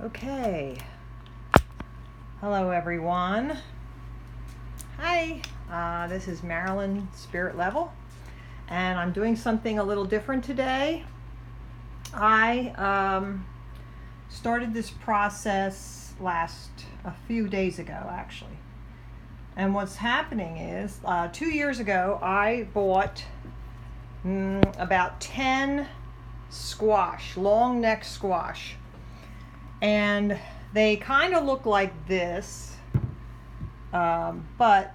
Okay. Hello, everyone. Hi. This is Marilyn Spirit Level, and I'm doing something a little different today. I started this process a few days ago, actually. And what's happening is, 2 years ago, I bought about 10 long neck squash. And they kind of look like this, but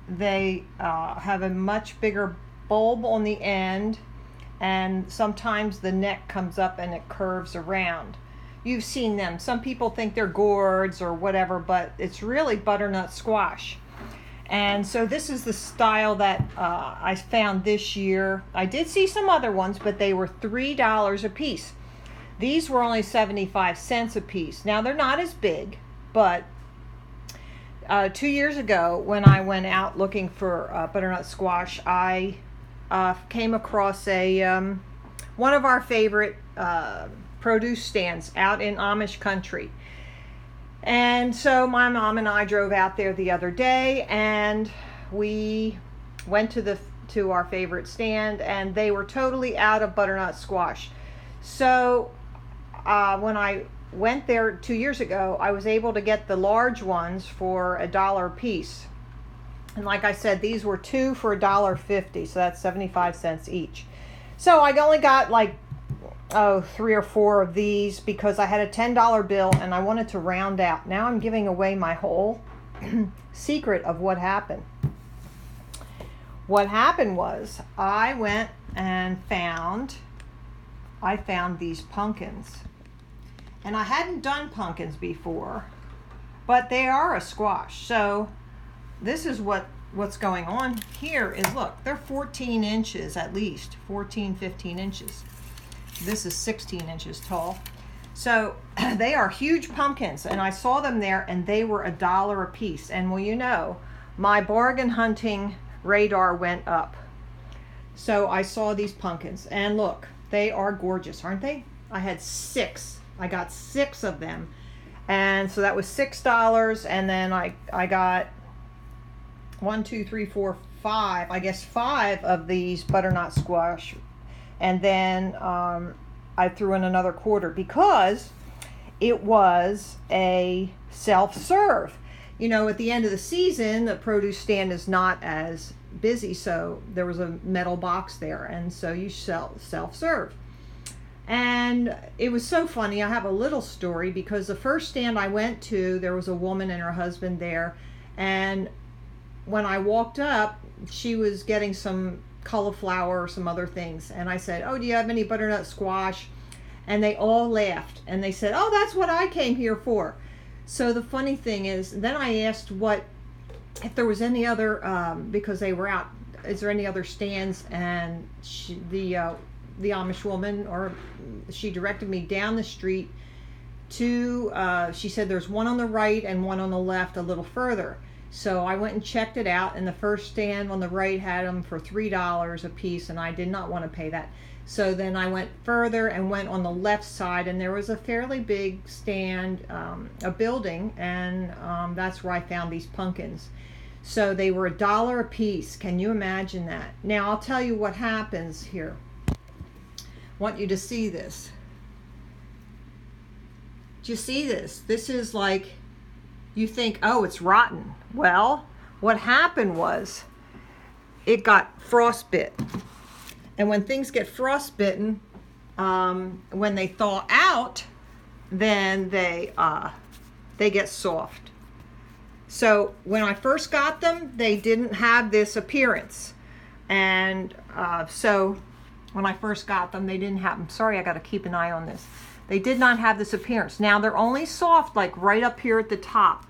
they have a much bigger bulb on the end, and sometimes the neck comes up and it curves around. You've seen them. Some people think they're gourds or whatever, but it's really butternut squash. And so this is the style that I found this year. I did see some other ones, but they were $3 a piece. These were only 75 cents a piece. Now, they're not as big, but 2 years ago when I went out looking for butternut squash, I came across one of our favorite produce stands out in Amish country. And so my mom and I drove out there the other day, and we went to our favorite stand, and they were totally out of butternut squash. So when I went there 2 years ago, I was able to get the large ones for $1 a piece. And like I said, these were 2 for $1.50, so that's 75 cents each. So I only got 3 or 4 of these because I had a $10 bill and I wanted to round out. Now I'm giving away my whole secret of what happened. What happened was I went and found these pumpkins. And I hadn't done pumpkins before, but they are a squash. So this is what's going on here is, look, they're 14 inches at least, 14, 15 inches. This is 16 inches tall. So they are huge pumpkins, and I saw them there, and they were $1 a piece. And well, you know, my bargain hunting radar went up. So I saw these pumpkins, and look, they are gorgeous, aren't they? I had 6. I got 6 of them, and so that was $6. And then I got 1, 2, 3, 4, 5. I guess 5 of these butternut squash, and then I threw in another quarter because it was a self-serve. You know, at the end of the season, the produce stand is not as busy, so there was a metal box there, and so you self-serve. And it was so funny. I have a little story because the first stand I went to, there was a woman and her husband there, and when I walked up, she was getting some cauliflower or some other things, and I said, "Oh, do you have any butternut squash?" And they all laughed, and they said, "Oh, that's what I came here for." So the funny thing is, then I asked if there was any other, because they were out, is there any other stands? And the Amish woman, she directed me down the street to, she said there's one on the right and one on the left a little further. So I went and checked it out, and the first stand on the right had them for $3 a piece, and I did not want to pay that. So then I went further and went on the left side, and there was a fairly big stand, a building, and that's where I found these pumpkins. So they were $1 a piece. Can you imagine that? Now I'll tell you what happens here. I want you to see this. Do you see this? This is like, you think, oh, it's rotten. Well, what happened was it got frostbit. And when things get frostbitten, when they thaw out, then they get soft. So when I first got them, they didn't have this appearance. And so when I first got them, they didn't have them. Sorry, I got to keep an eye on this. They did not have this appearance. Now they're only soft like right up here at the top.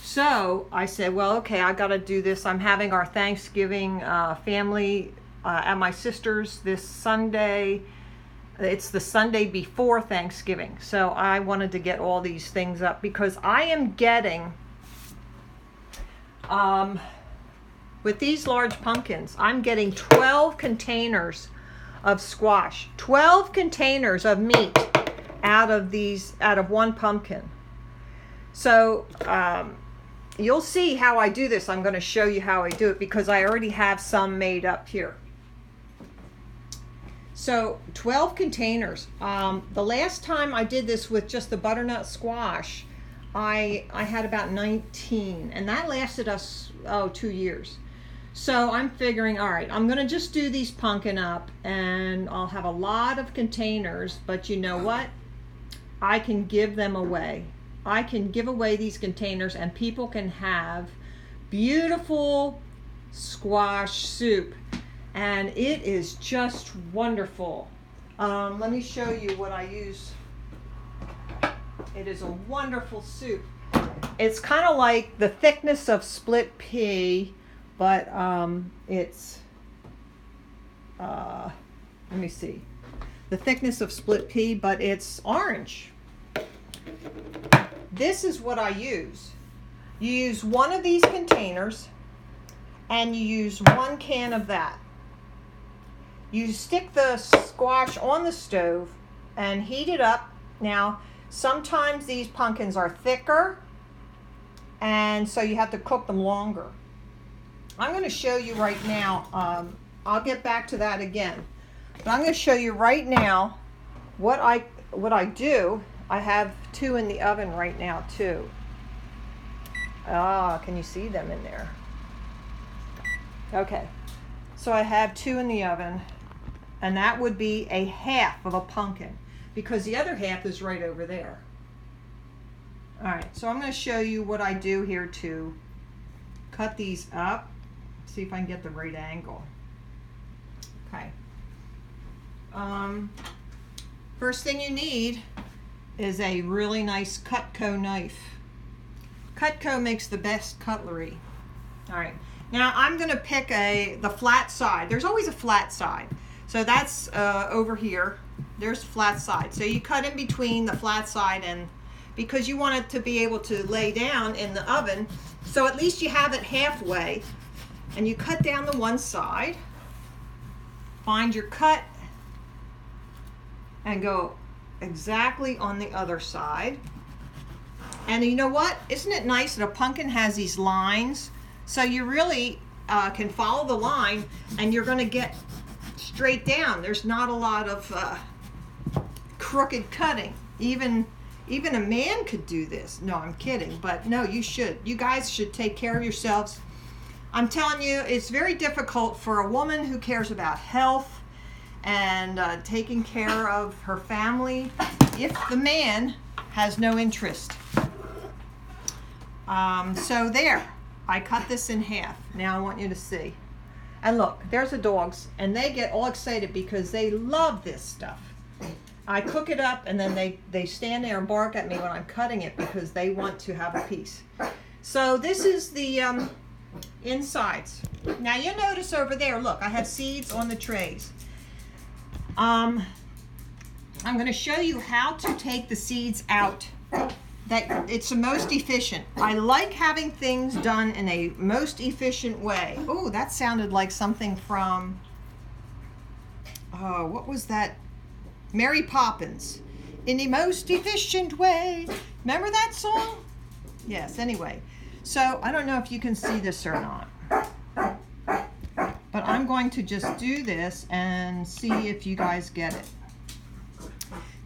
So I said, well, okay, I got to do this. I'm having our Thanksgiving family at my sister's this Sunday. It's the Sunday before Thanksgiving. So I wanted to get all these things up because I am getting, with these large pumpkins, I'm getting 12 containers of squash, 12 containers of meat out of one pumpkin. So you'll see how I do this. I'm going to show you how I do it because I already have some made up here. So 12 containers. The last time I did this with just the butternut squash, I had about 19, and that lasted us 2 years. So I'm figuring, all right, I'm gonna just do these pumpkin up, and I'll have a lot of containers, but you know what? I can give them away. I can give away these containers, and people can have beautiful squash soup, and it is just wonderful. Let me show you what I use. It is a wonderful soup. It's kind of like the thickness of split pea, but it's, let me see, the thickness of split pea, but it's orange. This is what I use. You use one of these containers and you use 1 can of that. You stick the squash on the stove and heat it up. Now, sometimes these pumpkins are thicker, and so you have to cook them longer. I'm going to show you right now. I'll get back to that again, but I'm going to show you right now what I do. I have 2 in the oven right now too. Can you see them in there? Okay, so I have 2 in the oven, and that would be a half of a pumpkin because the other half is right over there. All right, so I'm going to show you what I do here to cut these up. See if I can get the right angle. Okay. First thing you need is a really nice Cutco knife. Cutco makes the best cutlery. All right. Now I'm going to pick the flat side. There's always a flat side. So that's over here. There's flat side. So you cut in between the flat side, and because you want it to be able to lay down in the oven, so at least you have it halfway, and you cut down the one side, find your cut, and go exactly on the other side. And you know what? Isn't it nice that a pumpkin has these lines? So you really can follow the line, and you're going to get straight down. There's not a lot of crooked cutting. Even a man could do this. No, I'm kidding, but no, you should. You guys should take care of yourselves. I'm telling you, it's very difficult for a woman who cares about health and taking care of her family if the man has no interest. So there, I cut this in half. Now I want you to see. And look, there's the dogs, and they get all excited because they love this stuff. I cook it up, and then they stand there and bark at me when I'm cutting it because they want to have a piece. So this is the insides. Now you'll notice over there, look, I have seeds on the trays. I'm going to show you how to take the seeds out. That it's the most efficient. I like having things done in a most efficient way. Oh, that sounded like something from, what was that? Mary Poppins. In the most efficient way. Remember that song? Yes, anyway. So, I don't know if you can see this or not. But I'm going to just do this and see if you guys get it.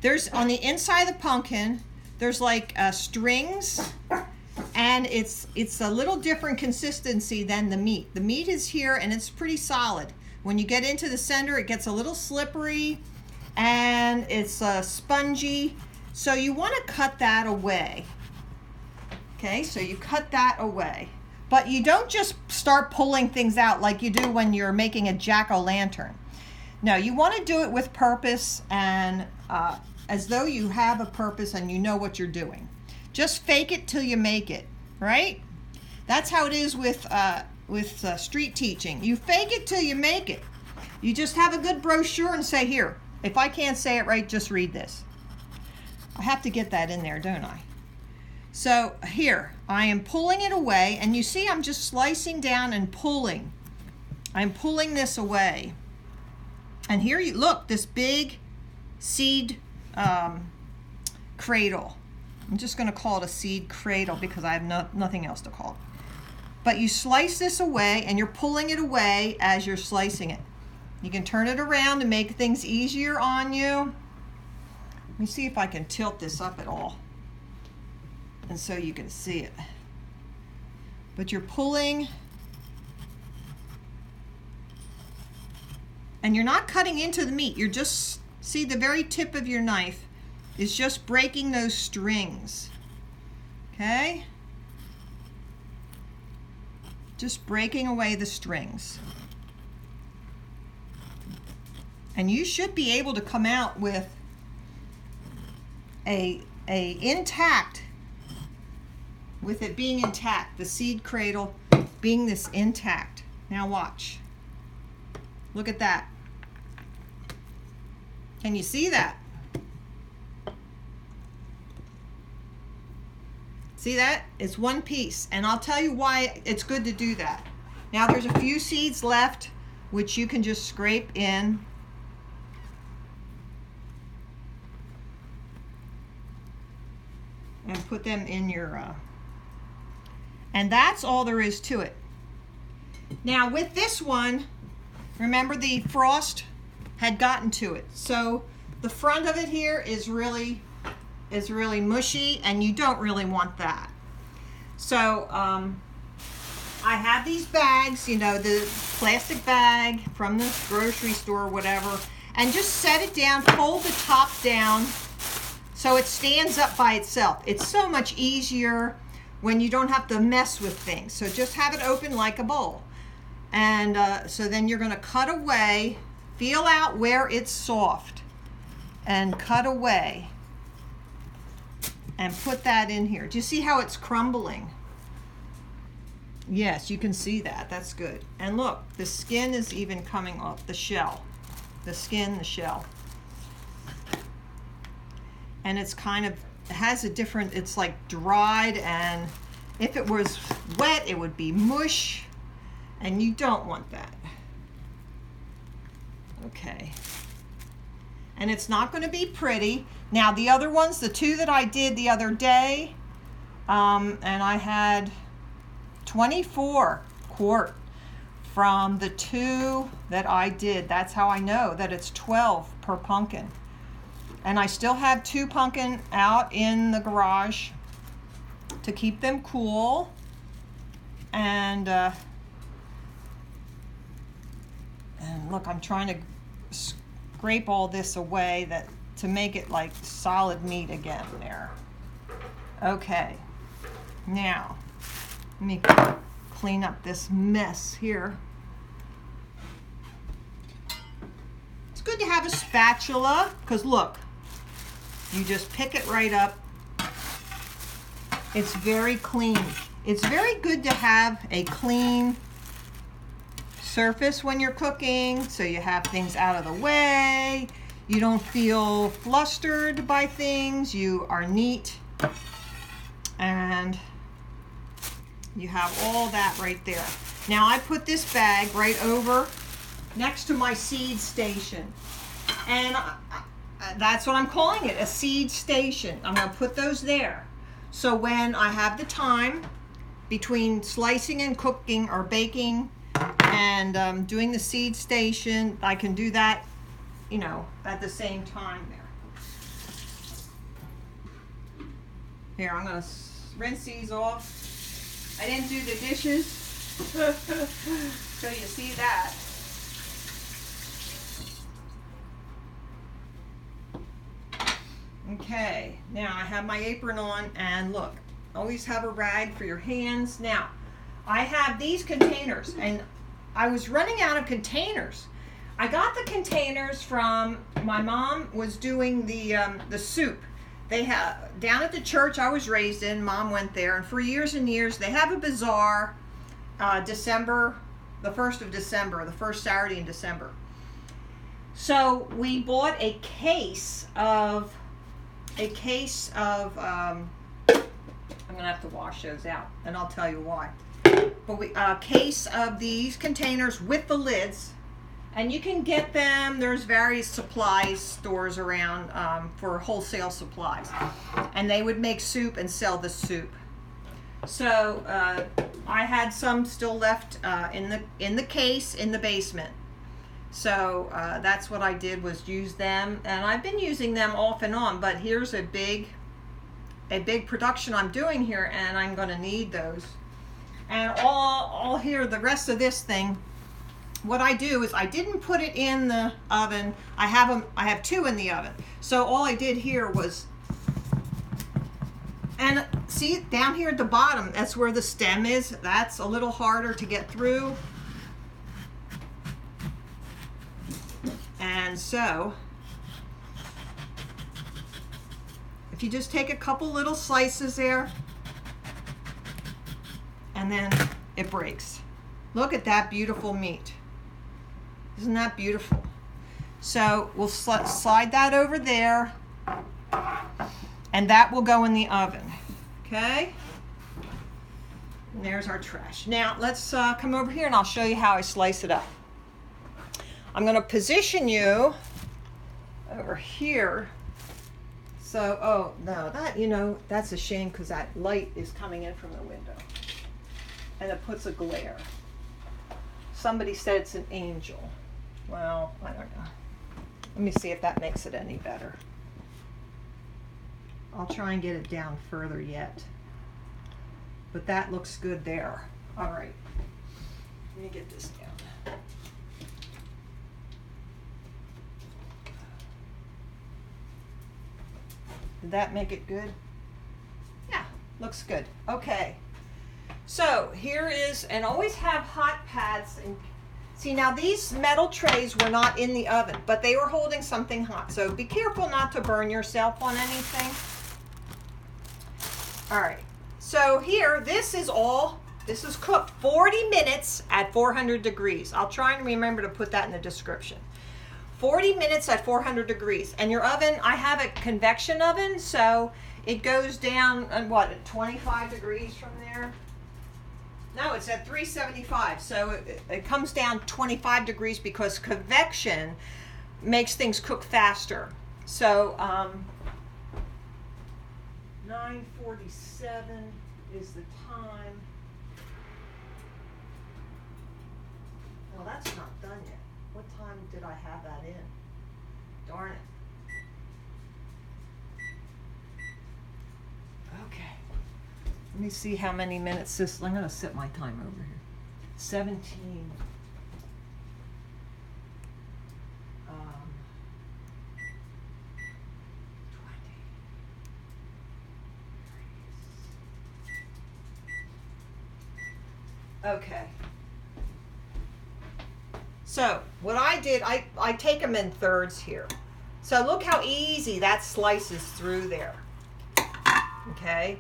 There's, on the inside of the pumpkin, there's like strings, and it's a little different consistency than the meat. The meat is here, and it's pretty solid. When you get into the center, it gets a little slippery, and it's spongy. So you want to cut that away. Okay, so you cut that away. But you don't just start pulling things out like you do when you're making a jack-o'-lantern. No, you want to do it with purpose, and as though you have a purpose and you know what you're doing. Just fake it till you make it, right? That's how it is with street teaching. You fake it till you make it. You just have a good brochure and say, here, if I can't say it right, just read this. I have to get that in there, don't I? So here, I am pulling it away, and you see I'm just slicing down and pulling. I'm pulling this away. And here you look, this big seed cradle. I'm just going to call it a seed cradle because I have nothing else to call it. But you slice this away, and you're pulling it away as you're slicing it. You can turn it around to make things easier on you. Let me see if I can tilt this up at all, and so you can see it. But you're pulling, and you're not cutting into the meat. You're just, see, the very tip of your knife is just breaking those strings. Okay? Just breaking away the strings. And you should be able to come out with a intact, with it being intact, the seed cradle being this intact. Now watch. Look at that. Can you see that? See that? It's one piece, and I'll tell you why it's good to do that. Now there's a few seeds left which you can just scrape in. And put them in your, and that's all there is to it. Now with this one, remember the frost had gotten to it. So the front of it here is really mushy, and you don't really want that. So I have these bags, you know, the plastic bag from the grocery store or whatever, and just set it down, fold the top down so it stands up by itself. It's so much easier when you don't have to mess with things. So just have it open like a bowl. And so then you're going to cut away, feel out where it's soft, and cut away. And put that in here. Do you see how it's crumbling? Yes, you can see that. That's good. And look, the skin is even coming off the shell. The skin, the shell. And it's kind of, it has a different, it's like dried, and if it was wet, it would be mush, and you don't want that. Okay. And it's not going to be pretty. Now the other ones, the two that I did the other day, and I had 24 quart from the two that I did. That's how I know that it's 12 per pumpkin. And I still have 2 pumpkin out in the garage to keep them cool. And look, I'm trying to scrape all this away to make it like solid meat again there. Okay, now let me clean up this mess here. It's good to have a spatula, because look, you just pick it right up. It's very clean. It's very good to have a clean surface when you're cooking, so you have things out of the way. You don't feel flustered by things. You are neat, and you have all that right there. Now I put this bag right over next to my seed station, and that's what I'm calling it, a seed station. I'm going to put those there. So when I have the time between slicing and cooking or baking and doing the seed station, I can do that, you know, at the same time there. Here, I'm going to rinse these off. I didn't do the dishes, so you see that. Okay, now I have my apron on, and look, always have a rag for your hands. Now, I have these containers, and I was running out of containers. I got the containers from, my mom was doing the soup. They have, down at the church I was raised in, Mom went there, and for years and years, they have a bazaar, December, the 1st of December, the first Saturday in December. So we bought a case of, I'm gonna have to wash those out, and I'll tell you why. But a case of these containers with the lids, And you can get them, there's various supply stores around for wholesale supplies. And they would make soup and sell the soup. So I had some still left in the case in the basement. So that's what I did, was use them. And I've been using them off and on, but here's a big production I'm doing here, and I'm going to need those. And all here, the rest of this thing, what I do is I didn't put it in the oven. I have 2 in the oven. So all I did here was, and see down here at the bottom, that's where the stem is. That's a little harder to get through. And so if you just take a couple little slices there, and then it breaks. Look at that beautiful meat. Isn't that beautiful? So we'll slide that over there, and that will go in the oven. Okay? And there's our trash. Now let's come over here and I'll show you how I slice it up. I'm going to position you over here. So, oh no, that's a shame because that light is coming in from the window. And it puts a glare. Somebody said it's an angel. Well, I don't know. Let me see if that makes it any better. I'll try and get it down further yet. But that looks good there. All right. Let me get this down. Did that make it good? Yeah, looks good. Okay. So here is, and always have hot pads. And see, now these metal trays were not in the oven, but they were holding something hot. So be careful not to burn yourself on anything. All right. So here, this is cooked 40 minutes at 400 degrees. I'll try and remember to put that in the description. 40 minutes at 400 degrees. And your oven, I have a convection oven, so it goes down at 25 degrees from there? No, it's at 375. So it comes down 25 degrees because convection makes things cook faster. So 9:47 is the time. Well, that's not done yet. What time did I have that in? Darn it. Okay. Let me see how many minutes this. I'm going to set my time over here. 17. 20. Okay. So what I did, I take them in thirds here. So look how easy that slices through there. Okay.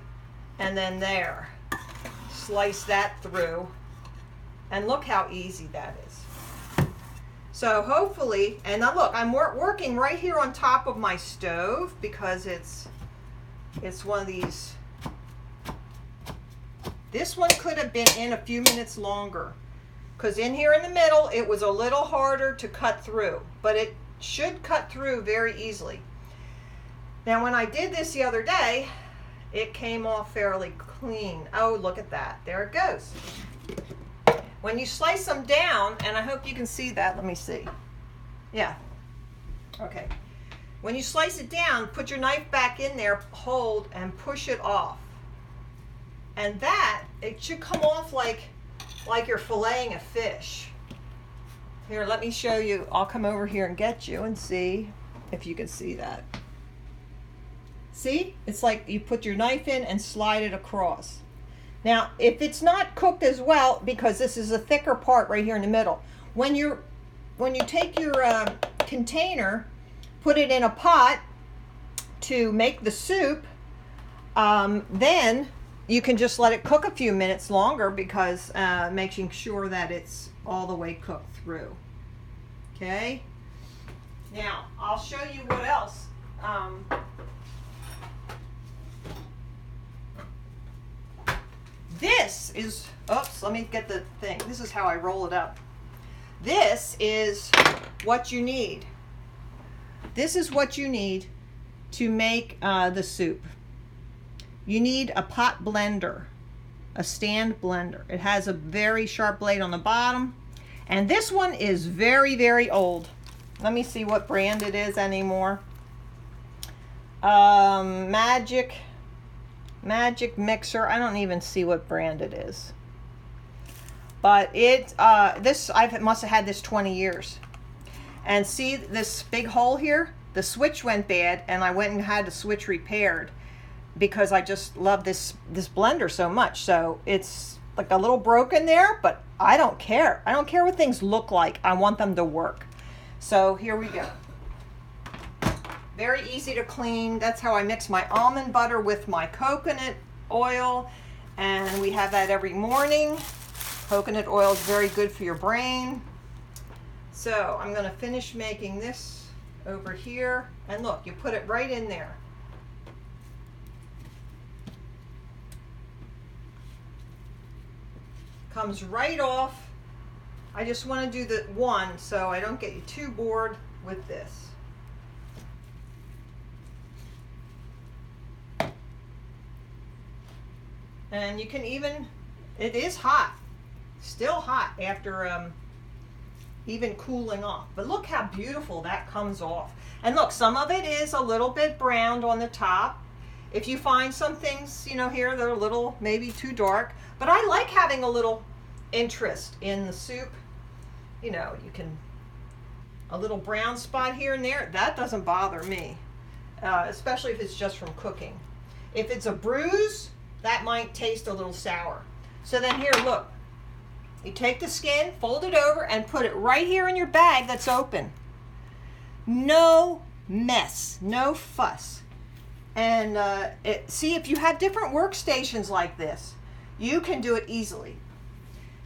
And then there. Slice that through. And look how easy that is. So hopefully, and now look, I'm working right here on top of my stove because it's one of these. This one could have been in a few minutes longer. Because in here in the middle, it was a little harder to cut through, but it should cut through very easily. Now, when I did this the other day, it came off fairly clean. Oh, look at that. There it goes. When you slice them down, and I hope you can see that. Let me see. Yeah. Okay. When you slice it down, put your knife back in there, hold, and push it off. And that, it should come off like you're filleting a fish. Here, let me show you. I'll come over here and get you and see if you can see that. See? It's like you put your knife in and slide it across. Now, if it's not cooked as well, because this is a thicker part right here in the middle, when you take your container, put it in a pot to make the soup, then you can just let it cook a few minutes longer because making sure that it's all the way cooked through. Okay? Now, I'll show you what else. This is, oops, let me get the thing. This is how I roll it up. This is what you need. This is what you need to make the soup. You need a pot blender, a stand blender. It has a very sharp blade on the bottom. And this one is very, very old. Let me see what brand it is anymore. Magic Mixer. I don't even see what brand it is. But I must have had this 20 years. And see this big hole here? The switch went bad, and I went and had the switch repaired because I just love this blender so much. So it's like a little broken there, but I don't care. I don't care what things look like. I want them to work. So here we go. Very easy to clean. That's how I mix my almond butter with my coconut oil, and we have that every morning. Coconut oil is very good for your brain. So I'm going to finish making this over here, and look, you put it right in there. Comes right off. I just want to do the one so I don't get you too bored with this. And you can even, it is hot, still hot after even cooling off. But look how beautiful that comes off. And look, some of it is a little bit browned on the top. If you find some things, you know, here that are a little maybe too dark, but I like having a little interest in the soup. You know, you can, a little brown spot here and there, that doesn't bother me, especially if it's just from cooking. If it's a bruise, that might taste a little sour. So then here, look, you take the skin, fold it over, and put it right here in your bag that's open. No mess, no fuss. And see, if you have different workstations like this, you can do it easily.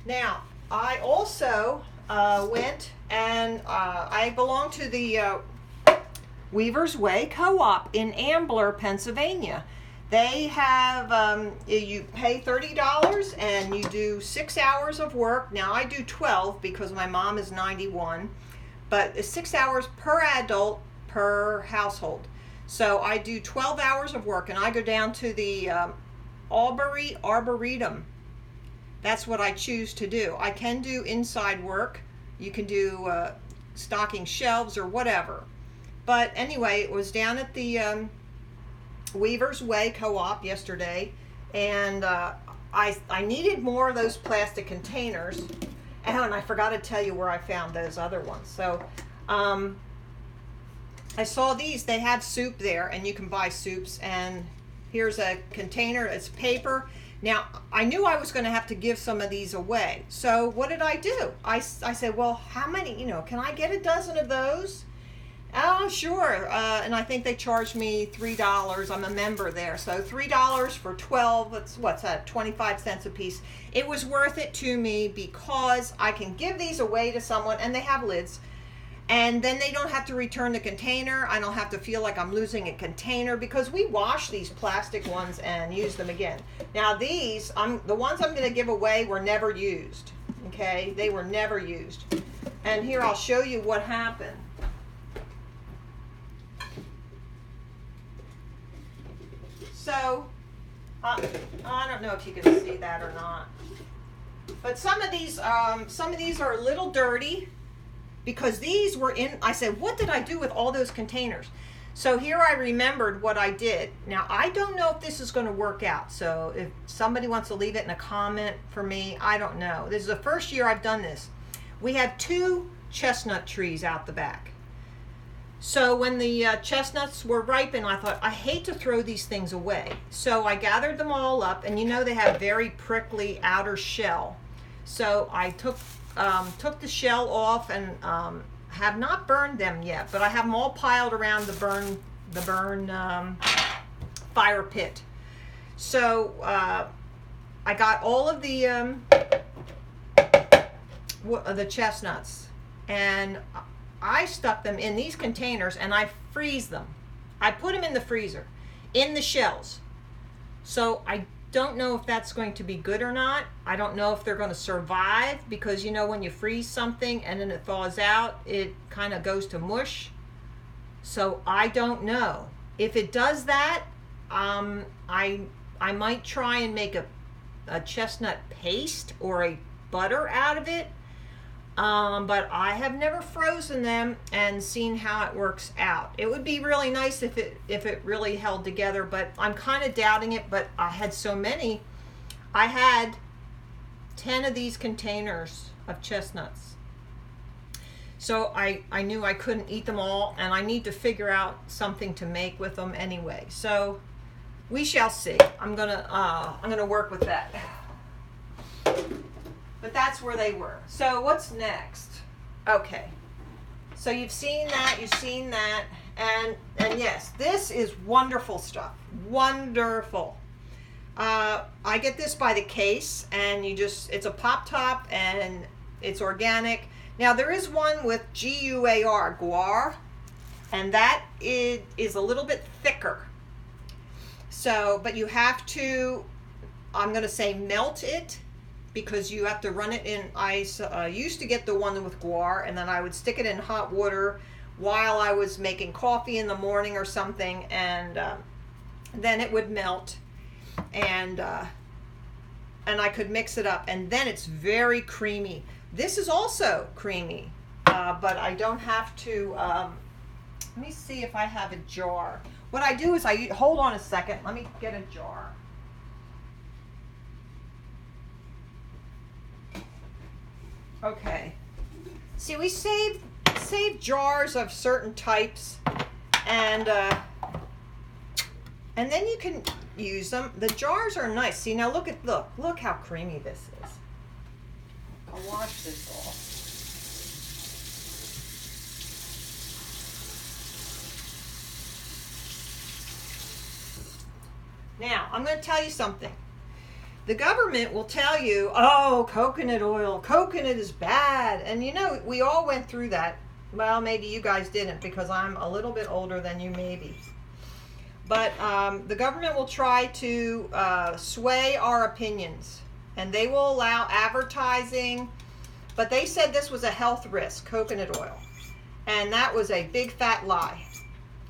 Now, I also went and I belong to the Weaver's Way Co-op in Ambler, Pennsylvania. They have, you pay $30 and you do 6 hours of work. Now I do 12 because my mom is 91, but it's 6 hours per adult per household. So I do 12 hours of work, and I go down to the Albury Arboretum. That's what I choose to do. I can do inside work. You can do stocking shelves or whatever. But anyway, it was down at the Weaver's Way Co-op yesterday, and I needed more of those plastic containers. And I forgot to tell you where I found those other ones. So I saw these. They have soup there, and you can buy soups. And here's a container. It's paper. Now, I knew I was going to have to give some of these away. So what did I do? I said, well, how many, you know, can I get a dozen of those? Oh, sure. And I think they charged me $3. I'm a member there. So $3 for 12, what's that, 25 cents a piece. It was worth it to me because I can give these away to someone, and they have lids. And then they don't have to return the container. I don't have to feel like I'm losing a container because we wash these plastic ones and use them again. Now these, the ones I'm going to give away were never used. Okay, they were never used. And here I'll show you what happened. So, I don't know if you can see that or not. But some of these are a little dirty, because these were in, I said, what did I do with all those containers? So here I remembered what I did. Now, I don't know if this is going to work out. So if somebody wants to leave it in a comment for me, I don't know. This is the first year I've done this. We have 2 chestnut trees out the back. So when the chestnuts were ripened, I thought, I hate to throw these things away. So I gathered them all up, and you know they have very prickly outer shell. So I took the shell off and have not burned them yet, but I have them all piled around the burn fire pit. So I got all of the chestnuts, and I stuck them in these containers, and I freeze them. I put them in the freezer, in the shells. So I don't know if that's going to be good or not. I don't know if they're going to survive, because you know when you freeze something and then it thaws out, it kind of goes to mush. So I don't know. If it does that, I might try and make a chestnut paste or a butter out of it. But I have never frozen them and seen how it works out. It would be really nice if it really held together, but I'm kind of doubting it. But I had so many. I had 10 of these containers of chestnuts. So I knew I couldn't eat them all, and I need to figure out something to make with them anyway. So we shall see. I'm gonna work with that. But that's where they were. So what's next? Okay. So you've seen that, and yes, this is wonderful stuff. Wonderful. I get this by the case, and it's a pop top, and it's organic. Now there is one with GUAR, guar, and that is a little bit thicker. So, but you have to, I'm going to say melt it, because you have to run it in ice. I used to get the one with guar, and then I would stick it in hot water while I was making coffee in the morning or something, and then it would melt, and I could mix it up, and then it's very creamy. This is also creamy, but I don't have to. Let me see if I have a jar. What I do is hold on a second. Let me get a jar. Okay. See, we save jars of certain types, and then you can use them. The jars are nice. See, now look how creamy this is. I'll wash this off. Now, I'm going to tell you something. The government will tell you, oh, coconut is bad. And you know, we all went through that. Well, maybe you guys didn't, because I'm a little bit older than you maybe. But the government will try to sway our opinions, and they will allow advertising. But they said this was a health risk, coconut oil. And that was a big fat lie.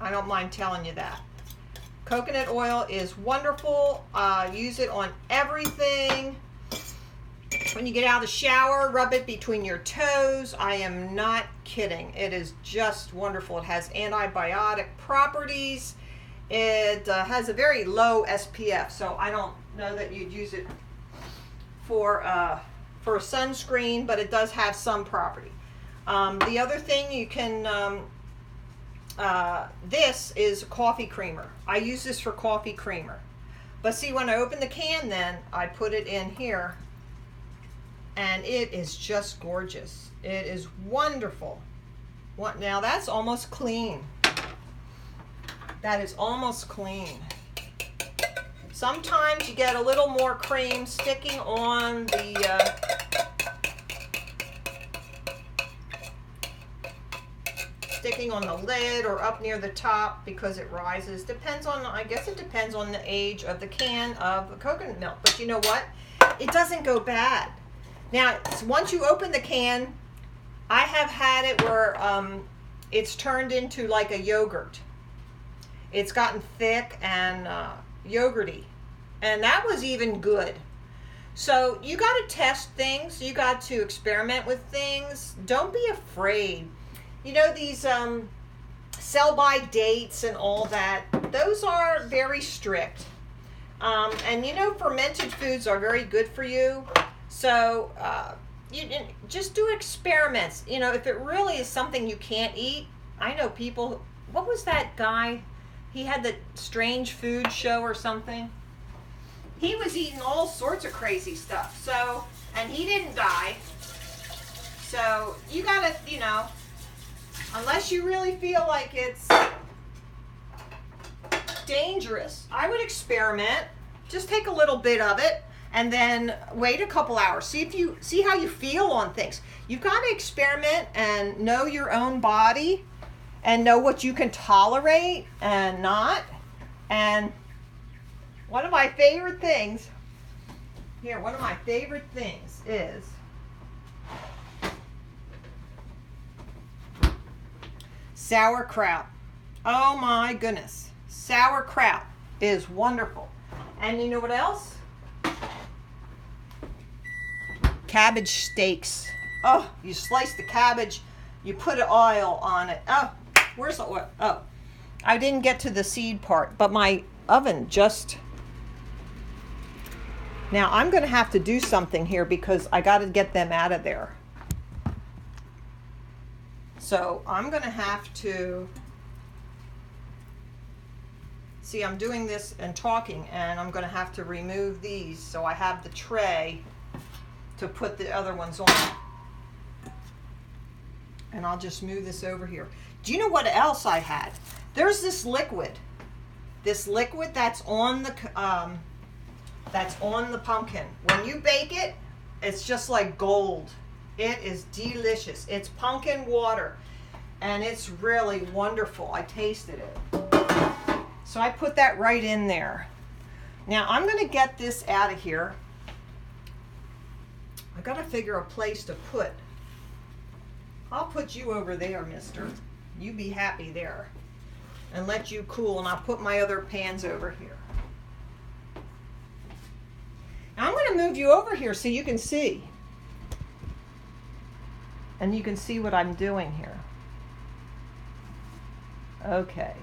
I don't mind telling you that. Coconut oil is wonderful. Use it on everything. When you get out of the shower, rub it between your toes. I am not kidding. It is just wonderful. It has antibiotic properties. It has a very low SPF, so I don't know that you'd use it for a sunscreen, but it does have some property. The other thing you can... this is a coffee creamer. I use this for coffee creamer. But see, when I open the can, then I put it in here, and it is just gorgeous. It is wonderful. Now that's almost clean. That is almost clean. Sometimes you get a little more cream sticking on the lid or up near the top because it rises. Depends on, I guess it depends on the age of the can of the coconut milk. But you know what? It doesn't go bad. Now, once you open the can, I have had it where it's turned into like a yogurt. It's gotten thick and yogurty. And that was even good. So you got to test things. You got to experiment with things. Don't be afraid. You know, these sell-by dates and all that, those are very strict. And you know, fermented foods are very good for you. So you just do experiments. You know, if it really is something you can't eat, I know people, what was that guy? He had the strange food show or something. He was eating all sorts of crazy stuff. So, and he didn't die. So you gotta, you know, unless you really feel like it's dangerous, I would experiment. Just take a little bit of it and then wait a couple hours. See how you feel on things. You've got to experiment and know your own body and know what you can tolerate and not. And one of my favorite things Here, one of my favorite things is sauerkraut. Oh my goodness. Sauerkraut is wonderful. And you know what else? Cabbage steaks. Oh, you slice the cabbage, you put oil on it. Oh, where's the oil? Oh, I didn't get to the seed part, but my oven just... Now I'm going to have to do something here because I got to get them out of there. So I'm going to have to... See, I'm doing this and talking, and I'm going to have to remove these so I have the tray to put the other ones on. And I'll just move this over here. Do you know what else I had? There's this liquid. This liquid that's on the pumpkin. When you bake it, it's just like gold. It is delicious. It's pumpkin water, and it's really wonderful. I tasted it. So I put that right in there. Now I'm going to get this out of here. I got to figure a place to put. I'll put you over there, mister. You be happy there. And let you cool, and I'll put my other pans over here. Now I'm going to move you over here so you can see. And you can see what I'm doing here. Okay.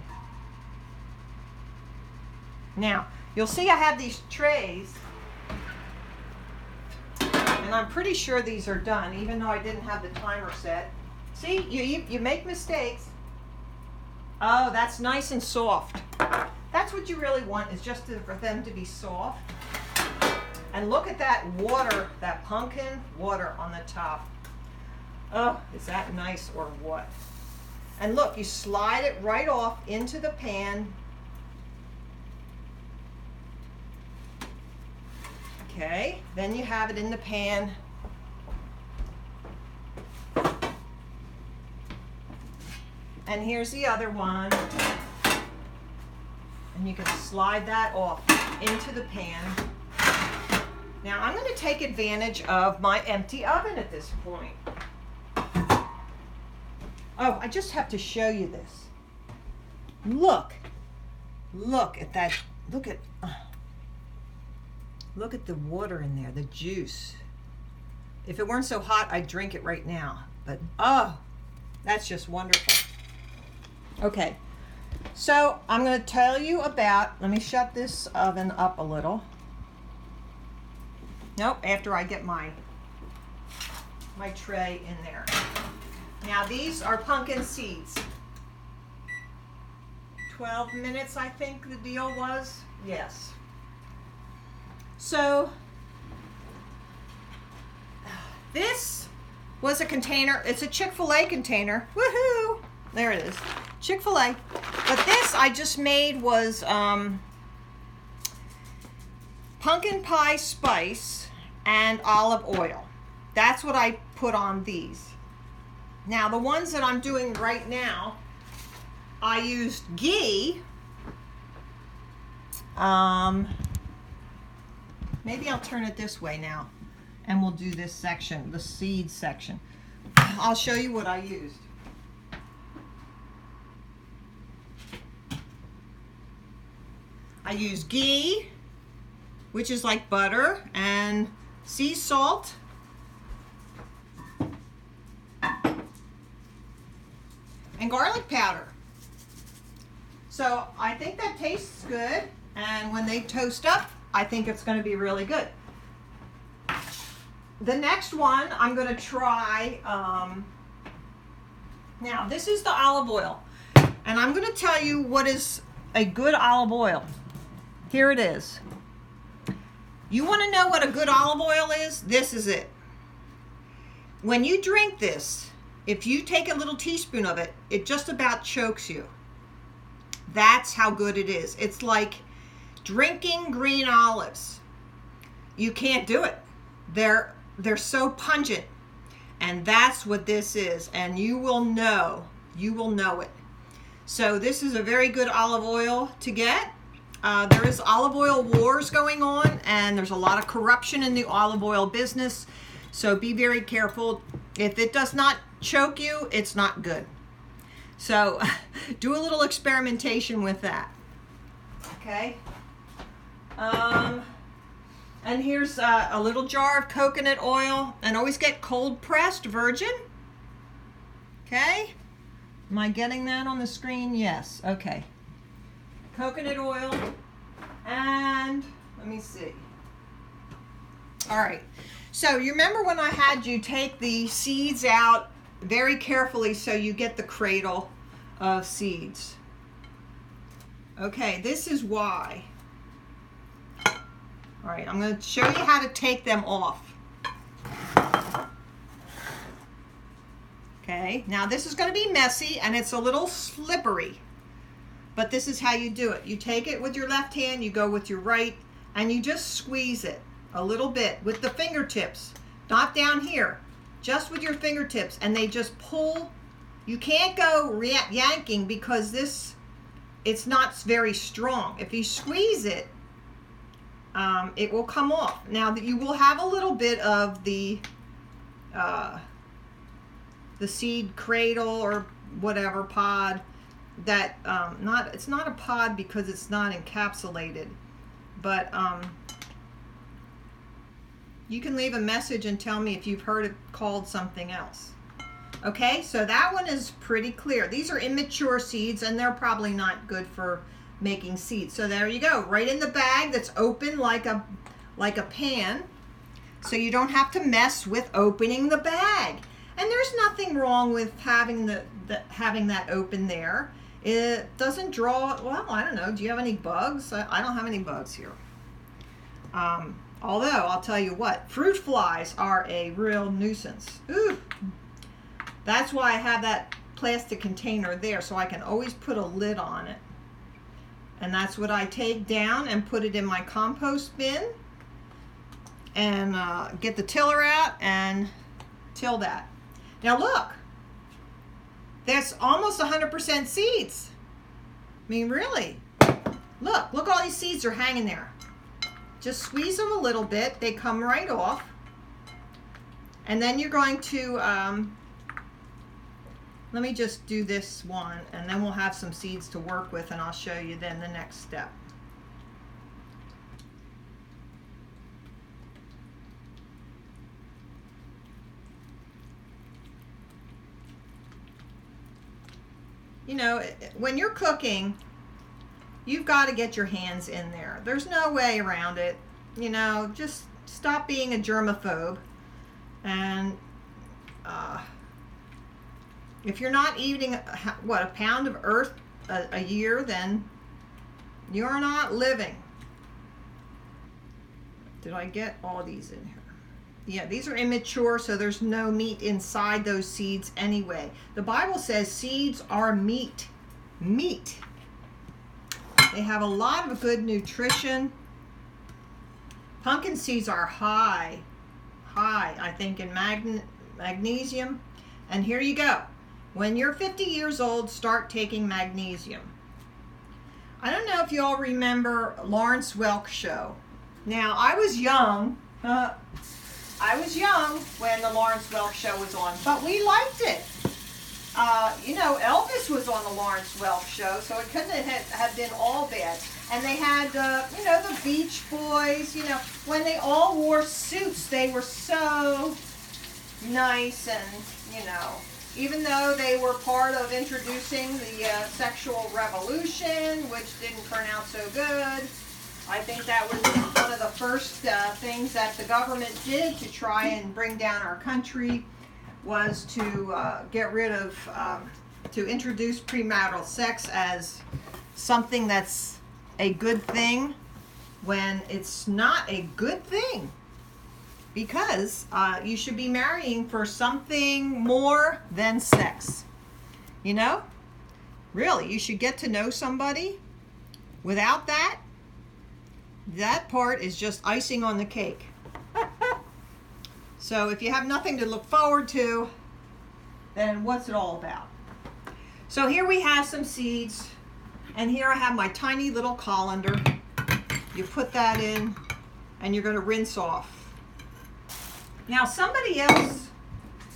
Now, you'll see I have these trays. And I'm pretty sure these are done, even though I didn't have the timer set. See, you make mistakes. Oh, that's nice and soft. That's what you really want, is just for them to be soft. And look at that water, that pumpkin water on the top. Oh, is that nice or what? And look, you slide it right off into the pan. Okay, then you have it in the pan. And here's the other one. And you can slide that off into the pan. Now I'm going to take advantage of my empty oven at this point. Oh, I just have to show you this. Look at that. Look at the water in there, the juice. If it weren't so hot, I'd drink it right now. But, oh, that's just wonderful. Okay, so I'm going to tell you about, let me shut this oven up a little. Nope, after I get my tray in there. Now, these are pumpkin seeds. 12 minutes, I think the deal was. Yes. So this was a container. It's a Chick-fil-A container. Woohoo! There it is. Chick-fil-A. But this I just made was pumpkin pie spice and olive oil. That's what I put on these. Now the ones that I'm doing right now, I used ghee. Maybe I'll turn it this way now, and we'll do this section, the seed section. I'll show you what I used. I used ghee, which is like butter, and sea salt, and garlic powder. So I think that tastes good, and when they toast up, I think it's going to be really good. The next one I'm going to try, now this is the olive oil, and I'm going to tell you what is a good olive oil. Here it is. You want to know what a good olive oil is? This is it. When you drink this, if you take a little teaspoon of it, it just about chokes you. That's how good it is. It's like drinking green olives. You can't do it. They're so pungent. And that's what this is. And you will know it. So this is a very good olive oil to get. there is olive oil wars going on, and there's a lot of corruption in the olive oil business. So be very careful. If it does not choke you, it's not good. So do a little experimentation with that. Okay. And here's a little jar of coconut oil, and always get cold pressed virgin. Okay. Am I getting that on the screen? Yes. Okay. Coconut oil, and let me see. All right. So you remember when I had you take the seeds out very carefully so you get the cradle of seeds? Okay, this is why. All right, I'm going to show you how to take them off. Okay, now this is going to be messy and it's a little slippery, but this is how you do it. You take it with your left hand, you go with your right, and you just squeeze it a little bit with the fingertips, not down here, just with your fingertips, and they just pull. You can't go yanking because it's not very strong. If you squeeze it, it will come off. Now that you will have a little bit of the seed cradle or whatever pod that it's not a pod because it's not encapsulated, but you can leave a message and tell me if you've heard it called something else. Okay, so that one is pretty clear. These are immature seeds and they're probably not good for making seeds. So there you go, right in the bag that's open like a pan, so you don't have to mess with opening the bag. And there's nothing wrong with having having that open there. It doesn't draw, well, I don't know, do you have any bugs? I don't have any bugs here. Although, I'll tell you what, fruit flies are a real nuisance. Ooh. That's why I have that plastic container there, so I can always put a lid on it. And that's what I take down and put it in my compost bin and get the tiller out and till that. Now look, that's almost 100% seeds. I mean, really. Look, all these seeds are hanging there. Just squeeze them a little bit. They come right off. And then you're going to, let me just do this one, and then we'll have some seeds to work with, and I'll show you then the next step. You know, when you're cooking, you've got to get your hands in there. There's no way around it. You know, just stop being a germaphobe. And if you're not eating, a pound of earth a year, then you're not living. Did I get all these in here? Yeah, these are immature, so there's no meat inside those seeds anyway. The Bible says seeds are meat. Meat. They have a lot of good nutrition. Pumpkin seeds are high, I think, in magnesium. And here you go. When you're 50 years old, start taking magnesium. I don't know if you all remember Lawrence Welk show. Now, I was young. When the Lawrence Welk show was on, but we liked it. You know, Elvis was on the Lawrence Welk show, so it couldn't have been all bad. And they had, you know, the Beach Boys. You know, when they all wore suits, they were so nice, and, you know, even though they were part of introducing the sexual revolution, which didn't turn out so good. I think that was one of the first things that the government did to try and bring down our country, was to get rid of, to introduce premarital sex as something that's a good thing when it's not a good thing. Because you should be marrying for something more than sex. You know? Really, you should get to know somebody. Without that, that part is just icing on the cake. So if you have nothing to look forward to, then what's it all about? So here we have some seeds, and here I have my tiny little colander. You put that in and you're going to rinse off. Now somebody else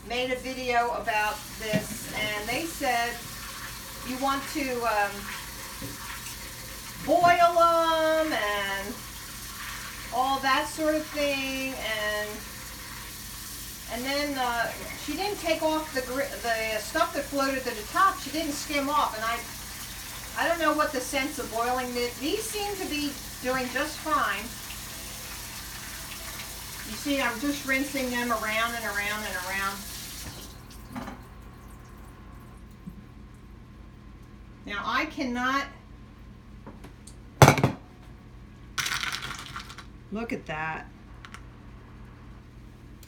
made a video about this and they said you want to boil them and all that sort of thing, and then she didn't take off the stuff that floated to the top. She didn't skim off, and I don't know what the sense of boiling is. These seem to be doing just fine. You see, I'm just rinsing them around and around and around. Now I cannot look at that.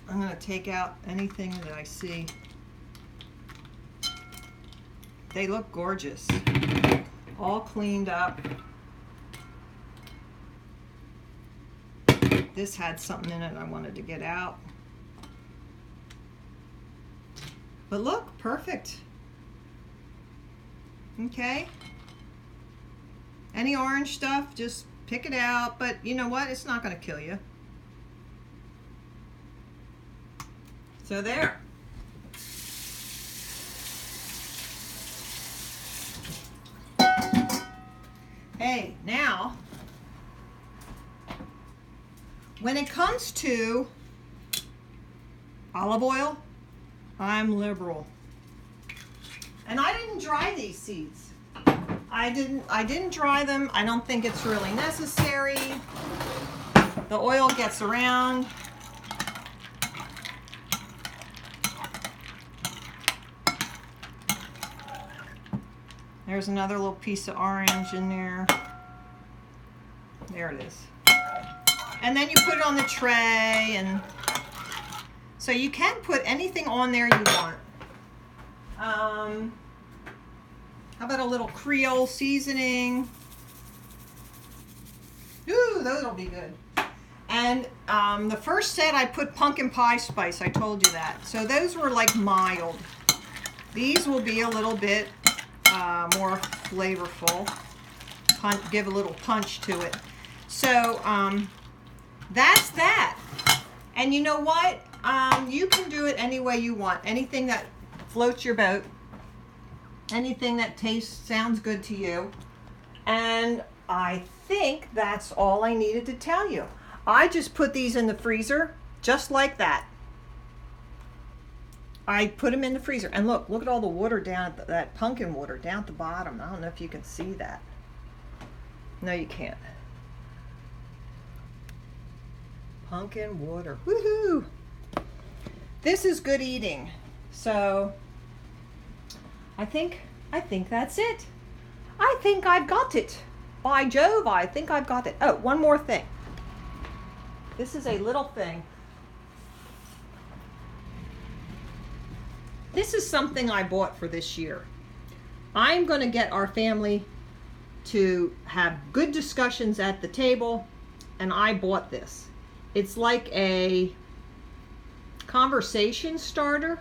I'm going to take out anything that I see. They look gorgeous. All cleaned up. This had something in it I wanted to get out. But look, perfect. Okay. Any orange stuff, just pick it out. But you know what? It's not going to kill you. So there. Hey, now, when it comes to olive oil, I'm liberal. And I didn't dry these seeds. I didn't dry them. I don't think it's really necessary. The oil gets around. There's another little piece of orange in there. There it is. And then you put it on the tray, and so you can put anything on there you want. How about a little Creole seasoning? Ooh, those will be good. And the first set I put pumpkin pie spice, I told you that. So those were like mild. These will be a little bit more flavorful, give a little punch to it. So that's that. And you know what? You can do it any way you want. Anything that floats your boat. Anything that sounds good to you. And I think that's all I needed to tell you. I just put these in the freezer just like that. I put them in the freezer, and look at all the water down at that pumpkin water down at the bottom. I don't know if you can see that. No, you can't. Pumpkin water. Woohoo! This is good eating. So I think that's it. I think I've got it. By Jove, I think I've got it. Oh, one more thing. This is a little thing. This is something I bought for this year. I'm going to get our family to have good discussions at the table, and I bought this. It's like a conversation starter.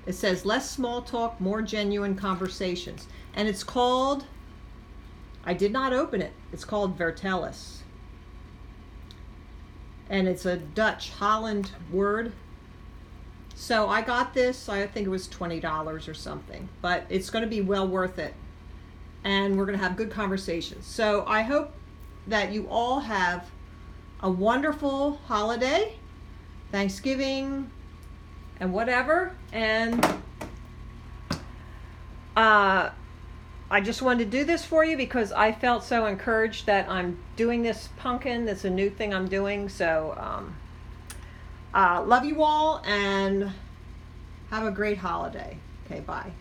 It says less small talk, more genuine conversations. And it's called, I did not open it, it's called Vertellus. And it's a Dutch Holland word. So I got this, I think it was $20 or something, but it's going to be well worth it. And we're going to have good conversations. So I hope that you all have a wonderful holiday, Thanksgiving, and whatever. And I just wanted to do this for you because I felt so encouraged that I'm doing this pumpkin. That's a new thing I'm doing. So love you all and have a great holiday. Okay, bye.